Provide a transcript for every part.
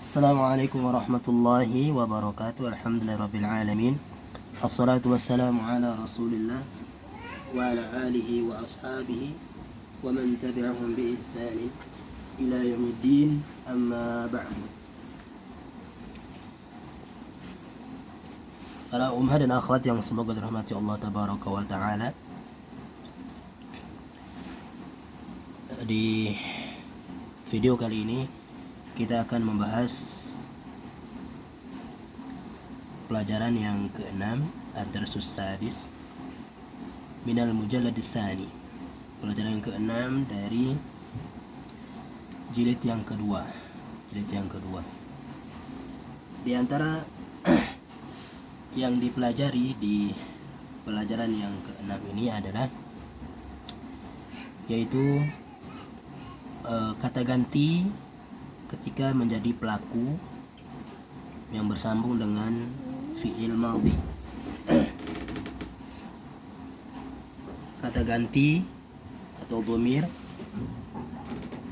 Assalamualaikum warahmatullahi wabarakatuh. Alhamdulillahirrabbilalamin. Assalatu wassalamu ala rasulillah wa ala alihi wa ashabihi wa man tabi'ahum bi ihsanin ila yaumiddin, amma ba'du. Para ummahat dan akhwat yang semoga dirahmati Allah tabaraka wa ta'ala, di video kali ini kita akan membahas pelajaran yang ke-6, ad-darsus sadis minal mujallad tsani. Pelajaran yang ke-6 dari jilid yang kedua. Di antara yang dipelajari di pelajaran yang ke-6 ini adalah yaitu kata ganti ketika menjadi pelaku yang bersambung dengan fi'il madhi. Kata ganti atau dhamir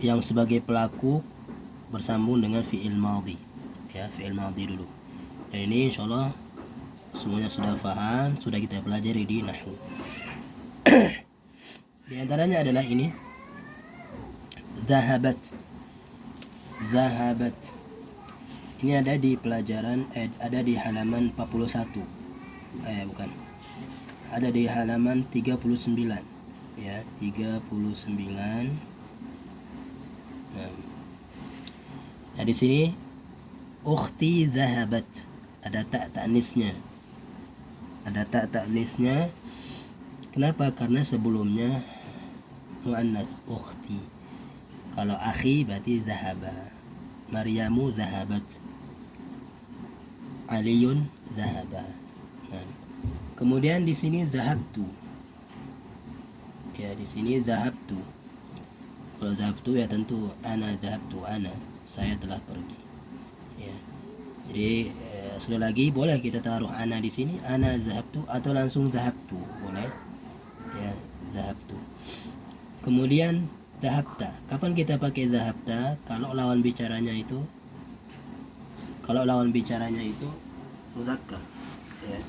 yang sebagai pelaku bersambung dengan fi'il madhi. Ya, fi'il madhi dulu. Dan ini insyaallah semuanya sudah paham, sudah kita pelajari di nahwu. Di antaranya adalah ini, zahabat. Ini ada di pelajaran ada di halaman 41. Ada di halaman 39. Ya, 39. Nah, di sini ukhti zahabat. Ada tak ta'nisnya. Kenapa? Karena sebelumnya muannas ukhti. Kalau akhi berarti zahaba. Maryamu zahabat. Aliyun zahaba. Nah, kemudian di sini zahabtu. Ya, di sini zahabtu. Kalau zahabtu ya tentu ana zahabtu, saya telah pergi. Ya. Jadi sekali lagi boleh kita taruh ana di sini, ana zahabtu, atau langsung zahabtu, boleh. Ya, zahabtu. Kemudian zahabta. Kapan kita pakai zahabta? Kalau lawan bicaranya itu muzakkar. Ya.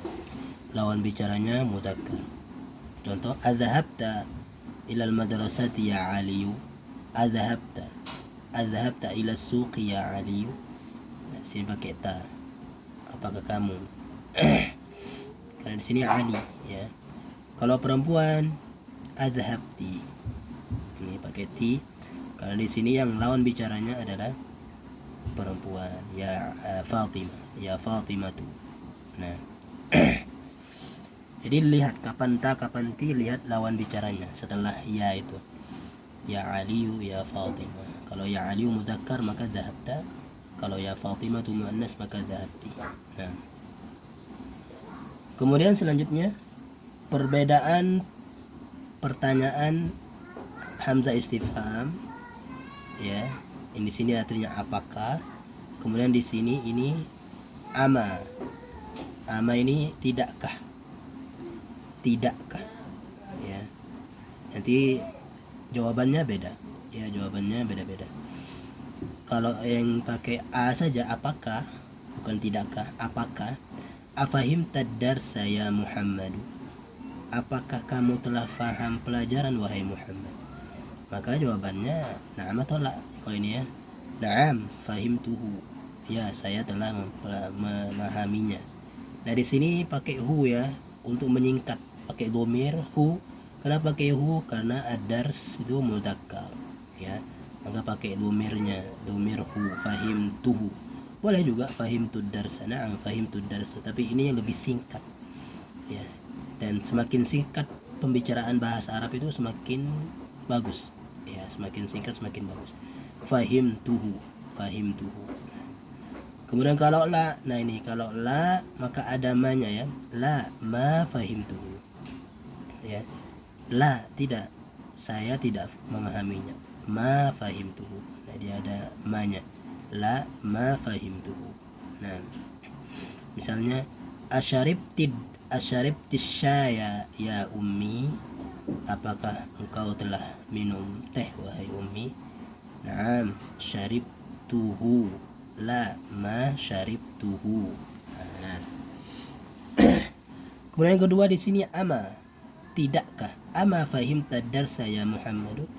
Lawan bicaranya muzakkar. Contoh, azhabta ilal madrasati ya Aliyu. Azhabta ila suqi ya Aliyu. Nah, di sini pakai ta. Apakah kamu? Karena di sini Ali, ya. Kalau perempuan, azhabti. Ini pakai ti, karena di sini yang lawan bicaranya adalah perempuan, ya Fatimah, ya Fatimatu. Nah, jadi lihat kapan ta kapan ti, lihat lawan bicaranya setelah ya itu, ya Aliyu, ya Fatimah. Kalau ya Aliyu mudzakkar maka zahabta, kalau ya Fatimatu muannas maka zahabti. Nah, kemudian selanjutnya perbedaan pertanyaan hamzah istifham, ya. Ini di sini artinya apakah. Kemudian di sini ini ama. Ama ini tidakkah. Ya. Nanti jawabannya beda. Ya, jawabannya beda-beda. Kalau yang pakai a saja apakah, bukan tidakkah, apakah. Afahim tadarsa ya Muhammadu. Apakah kamu telah faham pelajaran wahai Muhammad? Maka jawabannya na'am atau la. Kalau ini ya, na'am fahimtuhu. Ya, saya telah memahaminya. Nah, di sini pakai hu, ya, untuk menyingkat, pakai dhamir hu. Kenapa pakai hu? Karena ad-dars itu mudzakkar, ya. Maka pakai dhamirnya, dhamir hu, fahimtuhu. Boleh juga fahimtud darsa, na'am fahimtud darsa, tapi ini yang lebih singkat, ya. Dan semakin singkat pembicaraan bahasa Arab itu semakin bagus. Ya, semakin singkat semakin bagus. Fahimtuhu. Kemudian kalau la, nah ini kalau la maka ada ma-nya, ya. La ma fahimtuhu. Ya. La tidak, saya tidak memahaminya. Ma fahimtuhu. Nah, dia ada ma-nya. La ma fahimtuhu. Nah, misalnya asyaribtis syaya ya ummi. Apakah engkau telah minum teh wahai ummi? Naam syaribtuhu. la ma syaribtuhu. Nah. Kemudian yang kedua di sini ama, tidakkah, ama fahimta darsa ya Muhammad,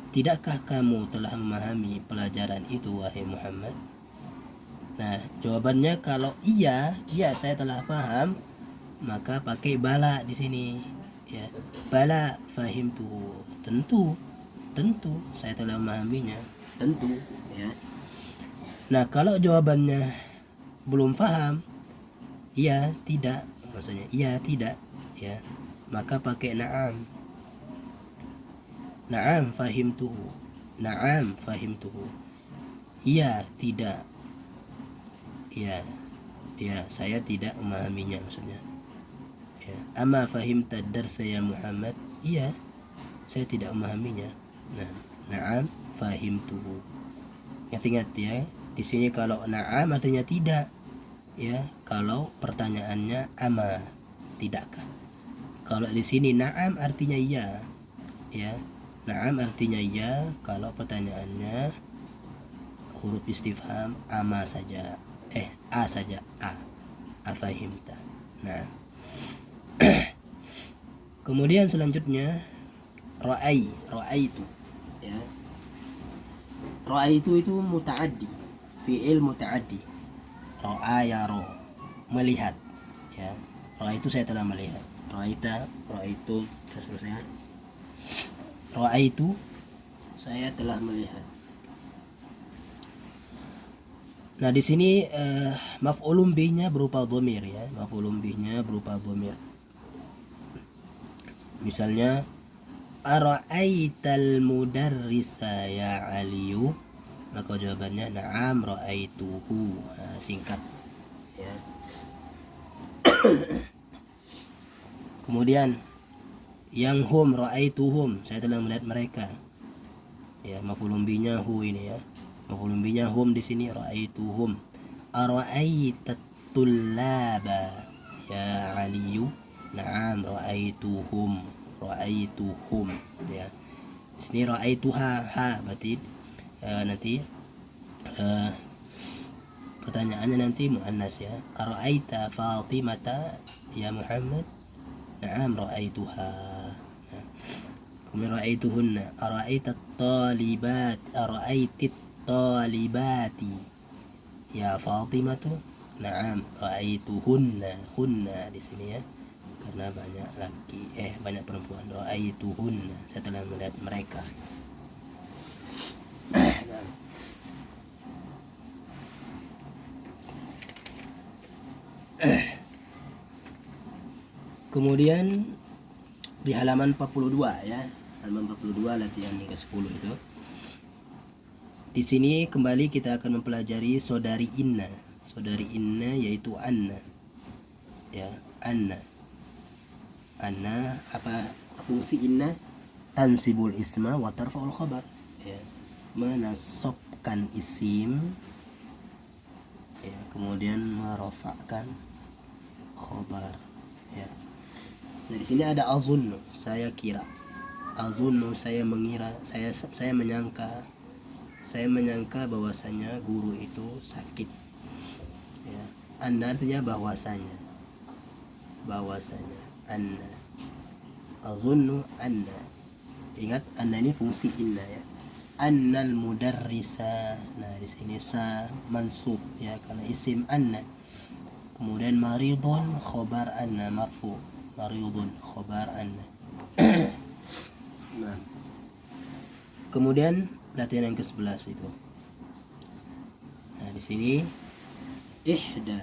tidakkah kamu telah memahami pelajaran itu wahai Muhammad? Nah, jawabannya kalau iya saya telah paham, maka pakai bala di sini. Ya, bala fahimtu, tentu saya telah memahaminya, tentu. Ya. Nah, kalau jawabannya belum paham, iya tidak, maksudnya iya tidak, ya, maka pakai na'am. Na'am fahimtuhu, na'am fahimtuhu, iya tidak, ya saya tidak memahaminya, maksudnya. Ya, ama fahimta darsa ya Muhammad, iya saya tidak memahaminya. Nah, na'am fahimtuhu. Ingat-ingat ya, di sini kalau na'am artinya tidak, ya. Kalau pertanyaannya ama, tidakkah. Kalau di sini na'am artinya iya, ya. Na'am artinya iya kalau pertanyaannya huruf istifham ama saja, a saja, a fahimta. Nah, kemudian selanjutnya ra'aitu, ya. Ra'aitu itu muta'addi, fi'il muta'addi. Ra'a yara, melihat, ya. Ra'aitu saya telah melihat, ra'aita, ra'aitu, dan seterusnya. Ra'aitu saya telah melihat. Nah, di sini maf'ulun bihnya berupa dhamir, ya. Maf'ulun bihnya berupa dhamir. Misalnya ara'aital mudarrisa ya Aliyu, maka jawabannya na'am ra'aituhu. Nah, singkat, ya. Kemudian yang hum, ra'aituhum, saya telah melihat mereka, ya. Maf'ulun bihnya hu ini, ya. Maf'ulun bihnya hum di sini, ra'aituhum. Ara'aitat tullaba ya Aliyu, na'am ra'aituhum, ya. Di sini ra'aituha, ha berarti nanti pertanyaannya nanti muannas, ya. Ara'aita Fatimata ya Muhammad, na'am ra'aituha. Nah, kemudian ra'aituhunna, ara'aitat talibat, ara'aitit talibati ya Fatimatu, na'am ra'aituhunna, hunna di sini, ya, karena banyak laki, banyak perempuan. Ra'aituhunna, saya telah melihat mereka. Kemudian di halaman 42, ya. Halaman 42 latihan yang ke-10 itu. Di sini kembali kita akan mempelajari saudari inna. Saudari inna yaitu anna, ya. Anna apa fungsi inna? Tansibul isma wa tarfa'ul khabar, ya. Menasabkan isim, ya, kemudian merofakkan khabar, ya. Nah, di sini ada azunnu, saya kira. Azunnu, saya mengira, saya menyangka. Saya menyangka bahwasanya guru itu sakit, ya. Anna artinya bahwasanya, anna. Azunnu anna. Ingat, anna ini fungsi inna, ya. Annal mudarrisa. Nah, di sini sa mansub, ya, karena isim anna. Kemudian maridun khobar anna marfu, maridun khobar anna. Nah, kemudian latihan yang ke-11 itu. Nah, di sini ihda.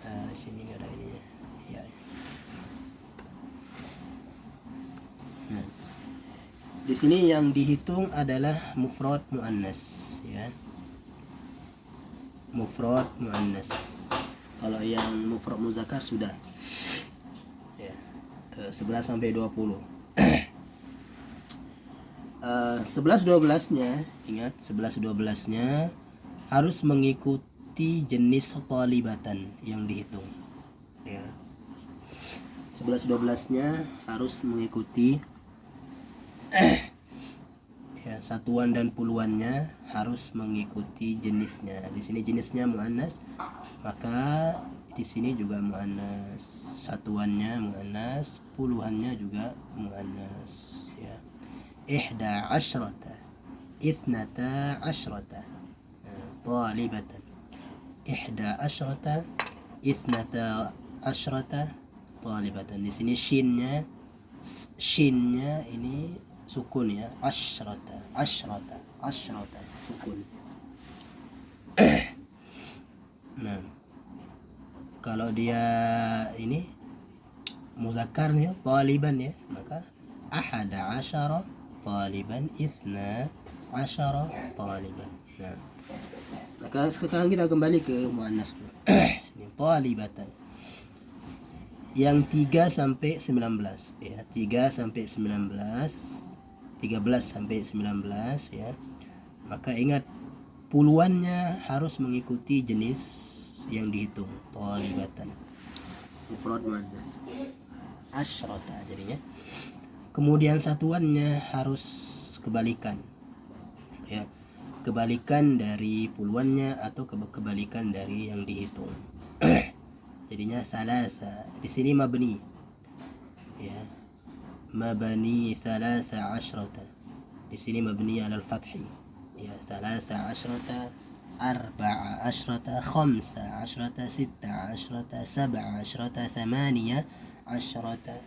Di sini enggak ada ini, ya. Nah, di sini yang dihitung adalah mufrad muannas, ya. Mufrad muannas. Kalau yang mufrad muzakkar sudah, ya, 11 sampai 20. 11-12-nya, ingat, 11-12-nya harus mengikuti jenis talibatan yang dihitung, ya. 11-12-nya harus mengikuti ya, satuan dan puluhannya harus mengikuti jenisnya. Di sini jenisnya muannas, maka di sini juga muannas, satuannya muannas, puluhannya juga muannas ya. Ihda asyrata, ithnata asyrata talibatan. Ihda asyrata, ithnata asyrata talibatan. Di sini shinnya ini sukun ya, asyrata sukun. Nah, kalau dia ini muzakkarnya taliban ya, maka ahada asyara taliban, ithna asyara taliban. Nah, maka sekarang kita kembali ke muannas. Sini talibatan. Yang 3 sampai 19 ya, 3 sampai 19, 13 sampai 19 ya. Maka ingat puluhannya harus mengikuti jenis yang dihitung. Talibatan mufrad muannas, asyrata jadinya. Kemudian satuannya harus kebalikan ya, kebalikan dari puluhannya atau kebalikan dari yang dihitung. Jadinya salasa. Di sini mabni ya, mabni salasa asyrata. Di sini mabni ala al-fathi ya, salasa asyrata, arba'a asyrata, khamsa asyrata, sitta asyrata, sab'a asyrata, thamaniya asyrata,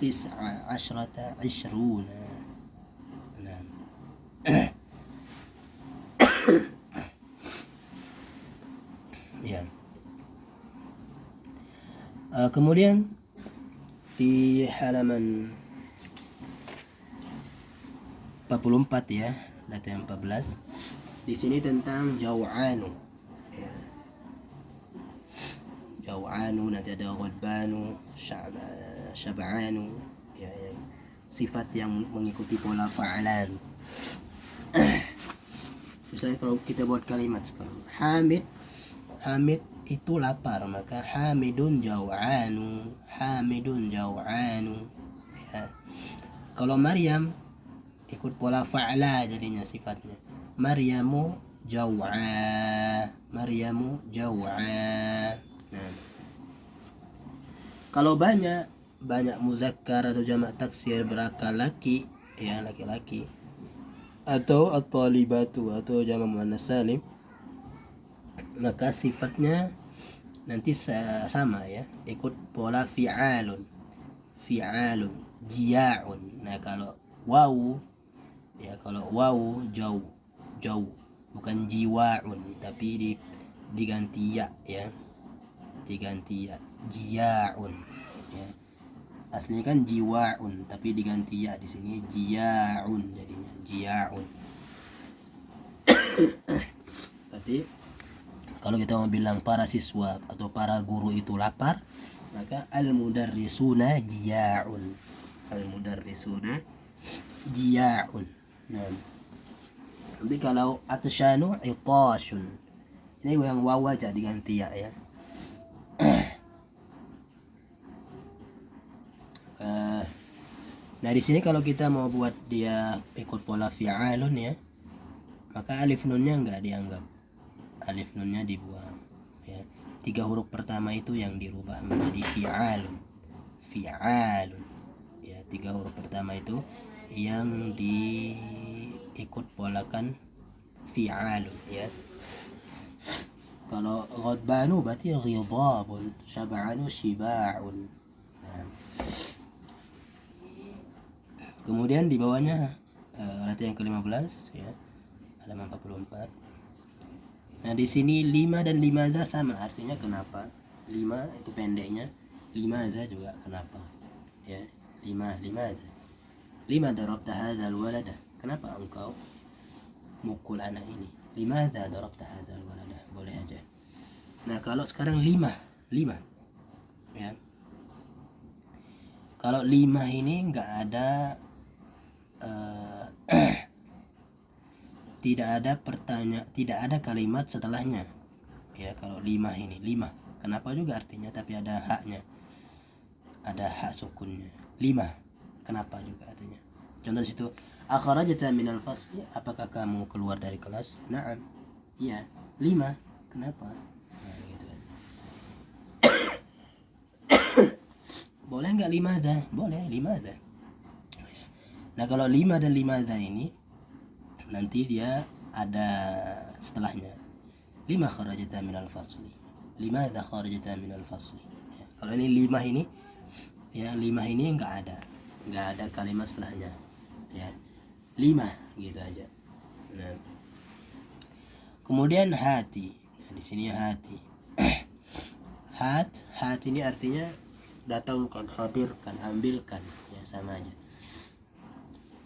tis'a asyrata, ishruna. Nah. Ya. Kemudian di halaman 44 ya, data yang 14. Di sini tentang jau'anu. Ya. Jau'anu, nanti ada ghadbanu, syab'anu ya, ya, sifat yang mengikuti pola fa'alan. Misalnya kalau kita buat kalimat sekarang, Hamid itu lapar, maka hamidun jau'anu, hamidun jau'anu ya. Kalau Maryam ikut pola fa'ala jadinya sifatnya, Maryamu jau'a, Maryamu jau'a. Nah, kalau banyak muzakkar atau jamak taksir berakal laki ya, laki-laki, atau at-talibatu atau jamak muannas salim, maka sifatnya nanti sama ya, ikut pola fi'alun, jiya'un. Nah, kalau wawu ya, kalau wawu jauh bukan jiwa'un, tapi diganti ya, diganti ya, jiya'un ya. Aslinya kan jiwa'un, tapi diganti ya, di sini jiya'un jadinya, jiya'un. Berarti kalau kita mau bilang para siswa atau para guru itu lapar, maka al-mudarrisuna jiya'un, al-mudarrisuna jiya'un. Nah, nanti kalau atsyanu itashun, ini yang waw aja diganti ya, ya. Nah, di sini kalau kita mau buat dia ikut pola fi'alun ya, maka alif nunnya enggak dianggap, alif nunnya dibuang ya. 3 huruf pertama itu yang dirubah menjadi fi'alun ya. 3 huruf pertama itu yang diikut polakan fi'alun ya. Kalau ghadbanu berarti ghidabun, syab'anu shiba'un. Nah, kemudian di bawahnya latihan yang ke-15 ya, halaman 44. Nah, di sini 5 dan 5 sama artinya. Kenapa? 5 itu pendeknya, 5 juga kenapa? Ya, 5 darabta hadzal walada. Kenapa engkau mukul anak ini? 5 darabta hadzal walada. Boleh aja. Nah, kalau sekarang 5 ya. Kalau 5 ini enggak ada tidak ada kalimat setelahnya ya. Kalau 5 ini 5, kenapa juga artinya, tapi ada haknya, ada hak sukunnya. 5 kenapa juga artinya. Contoh di situ, Akharajta minal fasli, apakah kamu keluar dari kelas? Na'am. Iya. 5. Kenapa? Nah, gitu kan. Boleh nggak 5 dah? Boleh 5 dah. Nah kalau 5 dan 5 dah ini nanti dia ada setelahnya. 5 kharajta minal fasli. 5 dah kharajta minal fasli. Ya. Kalau ini 5 ini, ya 5 ini nggak ada kalimat setelahnya. Ya 5 gitu aja. Nah, kemudian hati. Nah, di sini hati. Hat ini artinya datangkan, hadirkan, ambilkan, ya sama aja.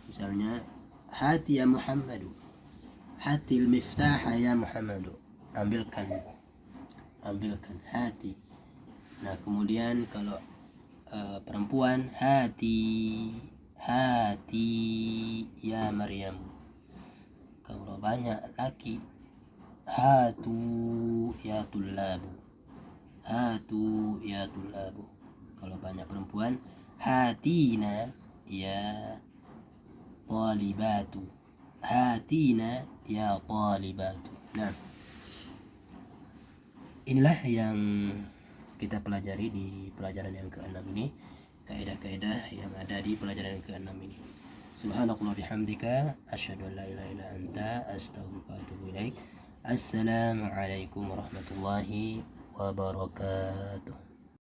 Misalnya hati ya Muhammadu, hati al-miftah ya Muhammadu, ambilkan hati. Nah kemudian kalau perempuan hati ya Maryam. Kalau banyak laki hatu ya tullabu, kalau banyak perempuan hatina ya talibatu, hatina ya talibatu. Nah inilah yang kita pelajari di pelajaran yang ke-6 ini, kaidah-kaidah yang ada di pelajaran yang ke-6 ini. Subhanakallah bihamdika asyhadu an la ilaha illa anta astaghfiruka wa atubu ilaik. Assalamualaikum warahmatullahi wabarakatuh.